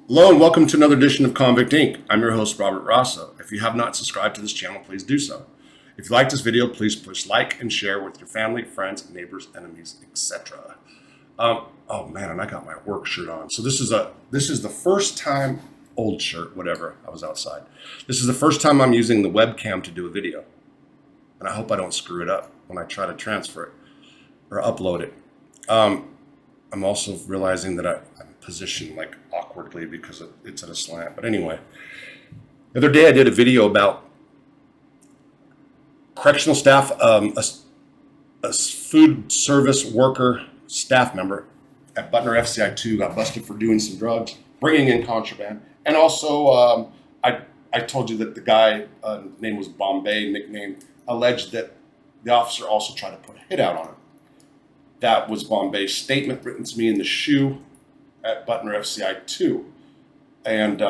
Hello and welcome to another edition of Convict Inc. I'm your host, Robert Rosso. If you have not subscribed to this channel, please do so. If you like this video, please push like and share with your family, friends, neighbors, enemies, etc. Oh man, and I got my work shirt on. So this is the first time, old shirt, whatever, I was outside. This is the first time I'm using the webcam to do a video. And I hope I don't screw it up when I try to transfer it or upload it. I'm also realizing that I'm positioned like awkwardly because it's at a slant. But anyway, the other day I did a video about correctional staff, a food service worker, staff member at Butner FCI 2 got busted for doing some drugs, bringing in contraband. And also, I told you that the guy, name was Bombay, nickname, alleged that the officer also tried to put a hit out on him. That was Bombay's statement written to me in the shoe at Butner FCI 2. And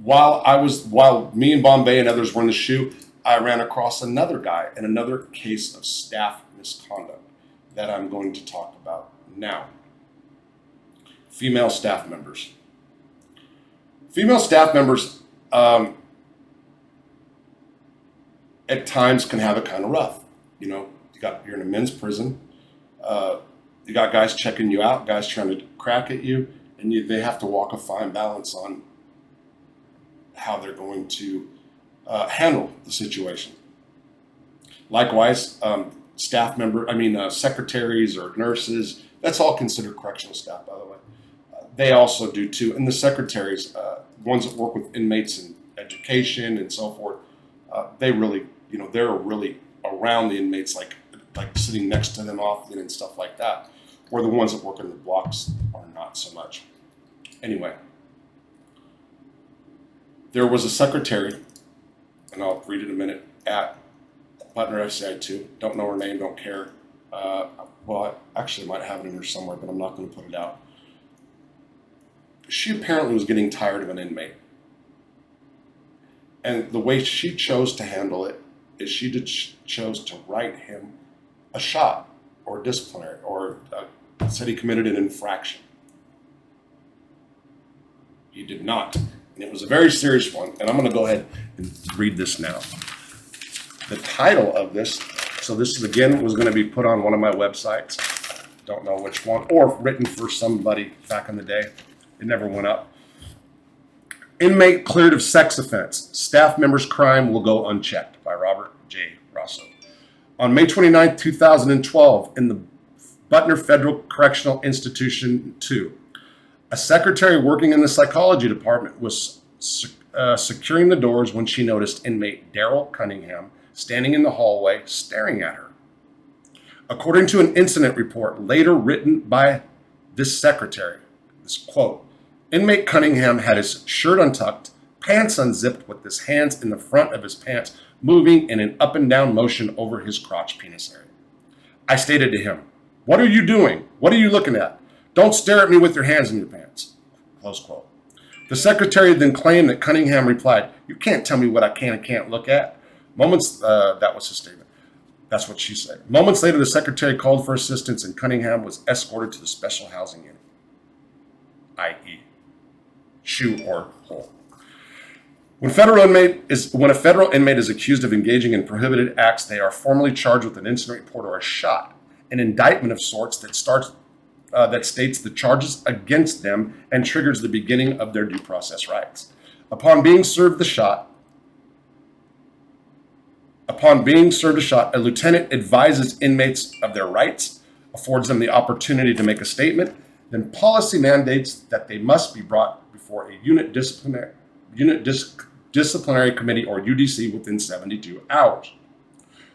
while me and Bombay and others were in the shoe, I ran across another guy in another case of staff misconduct that I'm going to talk about now. Female staff members. Female staff members at times can have it kind of rough. You know, you're in a men's prison. You got guys checking you out, guys trying to crack at you, and they have to walk a fine balance on how they're going to handle the situation. Likewise, secretaries or nurses, that's all considered correctional staff, by the way. They also do too. And the secretaries, ones that work with inmates in education and so forth, they're really around the inmates, like sitting next to them often and stuff like that, where the ones that work in the blocks are not so much. Anyway, there was a secretary, and I'll read it in a minute, at Butner FCI 2. Don't know her name, don't care. Well, I actually might have it in here somewhere, but I'm not going to put it out. She apparently was getting tired of an inmate. And the way she chose to handle it is she chose to write him a shot or disciplinary, or said he committed an infraction. He did not. And it was a very serious one. And I'm going to go ahead and read this now. The title of this, so this was going to be put on one of my websites. Don't know which one, or written for somebody back in the day. It never went up. Inmate cleared of sex offense. Staff member's crime will go unchecked, by Robert J. Rosso. On May 29, 2012, in the Butner Federal Correctional Institution 2, a secretary working in the psychology department was securing the doors when she noticed inmate Daryl Cunningham standing in the hallway staring at her. According to an incident report later written by this secretary, this quote, inmate Cunningham had his shirt untucked, pants unzipped with his hands in the front of his pants, moving in an up and down motion over his crotch penis area. I stated to him, "What are you doing? What are you looking at? Don't stare at me with your hands in your pants." Close quote. The secretary then claimed that Cunningham replied, "You can't tell me what I can and can't look at." That was his statement. That's what she said. Moments later, the secretary called for assistance and Cunningham was escorted to the special housing unit, i.e. shoe or hole. When a federal inmate is accused of engaging in prohibited acts, they are formally charged with an incident report or a shot, an indictment of sorts that states the charges against them and triggers the beginning of their due process rights. Upon being served a shot, a lieutenant advises inmates of their rights, affords them the opportunity to make a statement, then policy mandates that they must be brought before a unit disciplinary committee or UDC within 72 hours.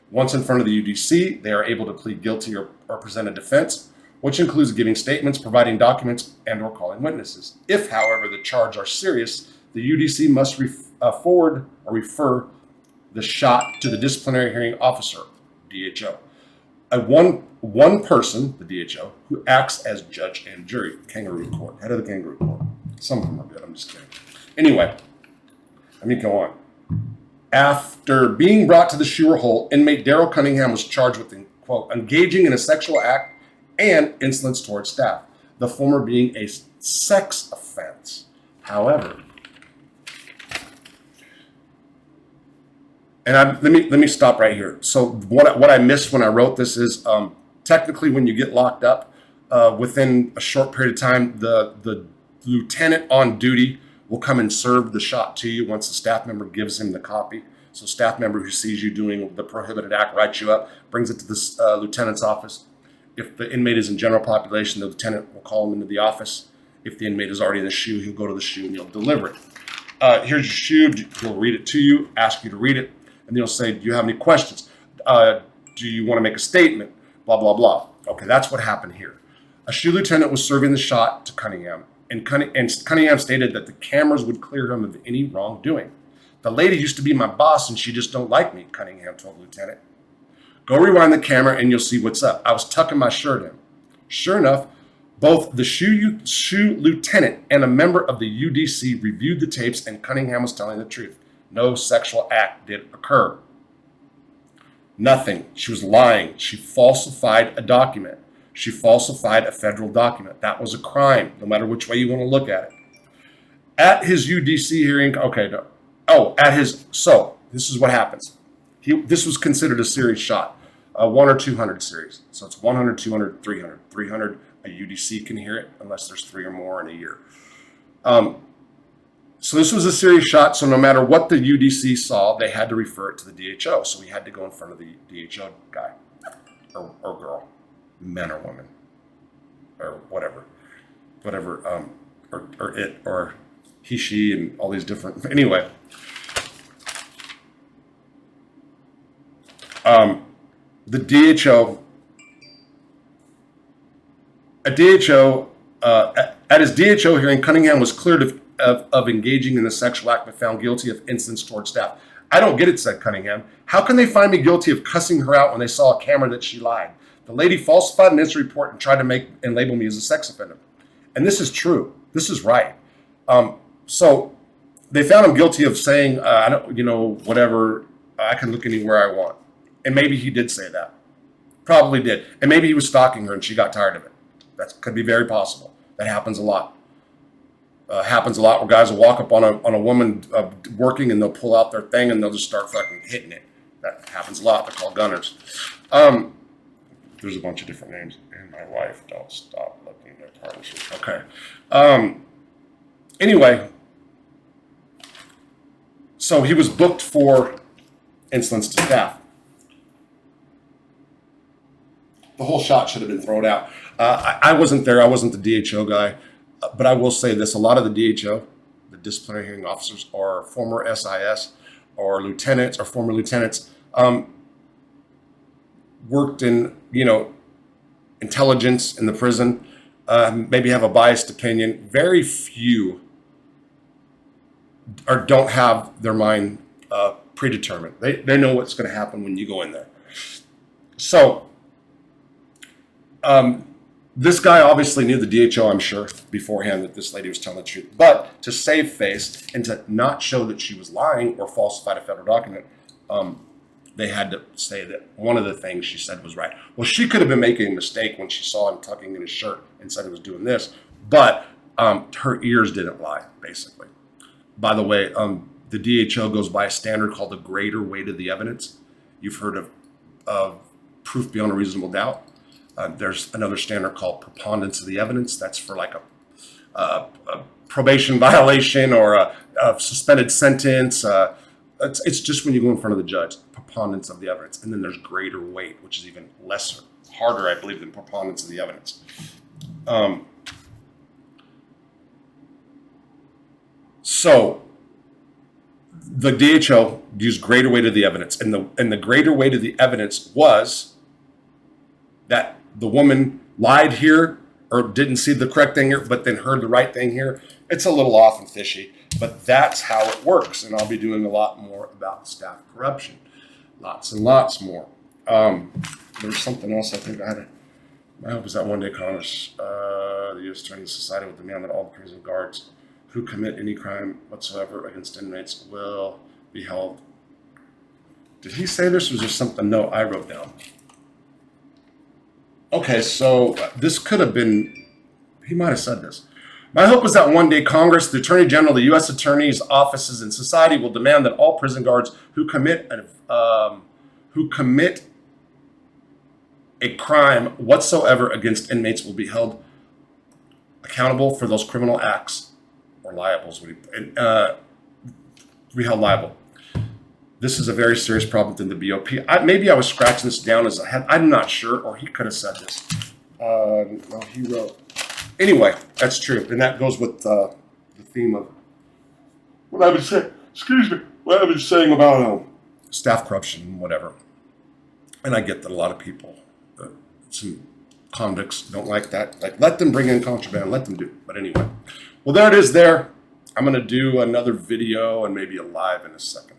Once in front of the UDC, they are able to plead guilty or present a defense, which includes giving statements, providing documents, and or calling witnesses. If, however, the charges are serious, the UDC must forward or refer the shot to the disciplinary hearing officer, DHO. One person, the DHO, who acts as judge and jury, kangaroo court, head of the kangaroo court. Some of them are good, I'm just kidding. Anyway, let me go on. After being brought to the shoe or hole, inmate Daryl Cunningham was charged with, quote, engaging in a sexual act and insolence towards staff. the former being a sex offense. However, and let me stop right here. So what I missed when I wrote this is technically when you get locked up, within a short period of time, the lieutenant on duty will come and serve the shot to you once the staff member gives him the copy. So staff member who sees you doing the prohibited act writes you up, brings it to the lieutenant's office. If the inmate is in general population, the lieutenant will call him into the office. If the inmate is already in the shoe, he'll go to the shoe and he'll deliver it. Here's your shoe. He'll read it to you, ask you to read it, and he'll say, do you have any questions? Do you want to make a statement? Blah, blah, blah. Okay, that's what happened here. A shoe lieutenant was serving the shot to Cunningham, and Cunningham stated that the cameras would clear him of any wrongdoing. The lady used to be my boss, and she just don't like me, Cunningham told the lieutenant. Go rewind the camera, and you'll see what's up. I was tucking my shirt in. Sure enough, both the shoe lieutenant and a member of the UDC reviewed the tapes, and Cunningham was telling the truth. No sexual act did occur. Nothing. She was lying. She falsified a document. She falsified a federal document. That was a crime, no matter which way you want to look at it. At his UDC hearing, so this is what happens. This was considered a series shot, 1 or 200 series. So it's 100, 200, 300. 300, a UDC can hear it unless there's 3 or more in a year. So this was a series shot, so no matter what the UDC saw, they had to refer it to the DHO. So we had to go in front of the DHO guy or girl, men or women, or whatever, or it, or he, she, and all these different, anyway. The DHO, at his DHO hearing, Cunningham was cleared of engaging in the sexual act but found guilty of insolence toward staff. I don't get it, said Cunningham. How can they find me guilty of cussing her out when they saw a camera that she lied? The lady falsified an incident report and tried to make and label me as a sex offender. And this is true. This is right. So they found him guilty of saying, I don't, whatever, I can look anywhere I want. And maybe he did say that. Probably did. And maybe he was stalking her and she got tired of it. That could be very possible. That happens a lot. Happens a lot where guys will walk up on a woman working and they'll pull out their thing and they'll just start fucking hitting it. That happens a lot. They're called gunners. There's a bunch of different names. And my wife, don't stop looking at partnerships. Okay. Anyway, so he was booked for insolence to staff. The whole shot should have been thrown out. I wasn't there. I wasn't the DHO guy. But I will say this, a lot of the DHO, the disciplinary hearing officers, are former SIS or lieutenants or former lieutenants, worked in, intelligence in the prison, maybe have a biased opinion. Very few or don't have their mind predetermined. They know what's going to happen when you go in there. So this guy obviously knew the DHO, I'm sure, beforehand that this lady was telling the truth. But to save face and to not show that she was lying or falsified a federal document, they had to say that one of the things she said was right. Well, she could have been making a mistake when she saw him tucking in his shirt and said he was doing this, but her ears didn't lie, basically. By the way, the DHO goes by a standard called the greater weight of the evidence. You've heard of proof beyond a reasonable doubt. There's another standard called preponderance of the evidence. That's for like a probation violation or a suspended sentence. It's just when you go in front of the judge, preponderance of the evidence. And then there's greater weight, which is even lesser, harder, I believe, than preponderance of the evidence. So the DHO used greater weight of the evidence. And the greater weight of the evidence was that the woman lied here or didn't see the correct thing here, but then heard the right thing here. It's a little off and fishy, but that's how it works. And I'll be doing a lot more about staff corruption. Lots and lots more. There's something else I think I had. It was that one day Congress, the U.S. Attorney Society would demand that all the prison guards who commit any crime whatsoever against inmates will be held. Did he say this or was there something? No, I wrote down. Okay, so this could have been he might have said this. My hope is that one day Congress, the Attorney General, the U.S. Attorney's offices, and society will demand that all prison guards who commit a crime whatsoever against inmates will be held accountable for those criminal acts, or be held liable. This is a very serious problem within the BOP. Maybe I was scratching this down as a head. I'm not sure, or he could have said this. No, he wrote. Anyway, that's true, and that goes with the theme of what I've been saying. Excuse me. What I've been saying about staff corruption and whatever. And I get that a lot of people, some convicts, don't like that. Like, let them bring in contraband. Let them do it. But anyway, well, there it is. There. I'm going to do another video and maybe a live in a second.